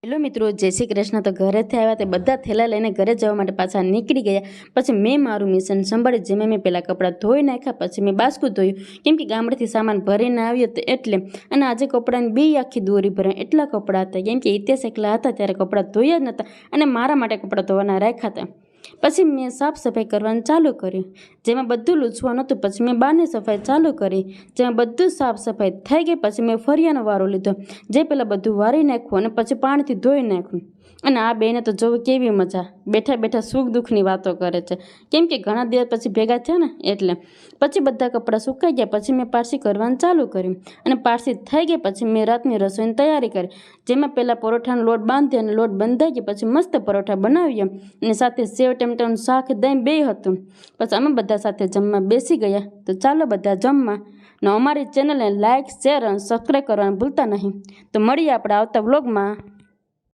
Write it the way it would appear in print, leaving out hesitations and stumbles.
Hello મિત્રો, જય શ્રી કૃષ્ણ। તો ઘરેથી આવ્યા તે બધા થેલા લઈને ઘરે જવા માટે પાછા નીકળી ગયા। પછી મેં મારું મિશન સંભાળી, જેમાં મેં પહેલાં કપડાં ધોઈ નાખ્યા, પછી મેં બાસ્કું ધોયું, કેમ કે ગામડેથી સામાન ભરીને આવ્યો તો એટલે। અને આજે કપડાની બે આખી દોરી ભરાય એટલા કપડાં હતા, કેમ કે ઇતિહાસ એકલા હતા ત્યારે કપડાં ધોયા જ નહોતા અને મારા માટે કપડાં ધોવાના રાખ્યા હતા। પછી મેં સાફ સફાઈ કરવાનું ચાલુ કર્યું, જેમાં બધું લૂછવાનું હતું। પછી મેં બહારની સફાઈ ચાલુ કરી, જેમાં બધું સાફ સફાઈ થઈ ગઈ। પછી મેં ફરિયાનો વારો લીધો, જે પહેલાં બધું વારી નાખ્યું અને પછી પાણીથી ધોઈ નાખ્યું। અને આ બેને તો જોવું કેવી મજા, બેઠા બેઠા સુખ દુઃખની વાતો કરે છે, કેમ કે ઘણા દિવસ પછી ભેગા થયા ને એટલે। પછી બધા કપડાં સુકાઈ ગયા, પછી મેં પારસી કરવાનું ચાલુ કર્યું અને પારસી થઈ ગઈ। પછી મેં રાતની રસોઈની તૈયારી કરી, જેમાં પહેલાં પરોઠાનો લોટ બાંધી અને લોટ બંધાઈ ગયો, પછી મસ્ત પરોઠા બનાવ્યા અને સાથે સેવ ટમેટાનું શાક દહીં બે હતું। પછી અમે બધા સાથે જમવા બેસી ગયા। તો ચાલો બધા જમવા, ને અમારી ચેનલને લાઇક, શેર અને સબસ્ક્રાઈબ કરવાનું ભૂલતા નહીં। તો મળીએ આપણે આવતા વ્લોગમાં।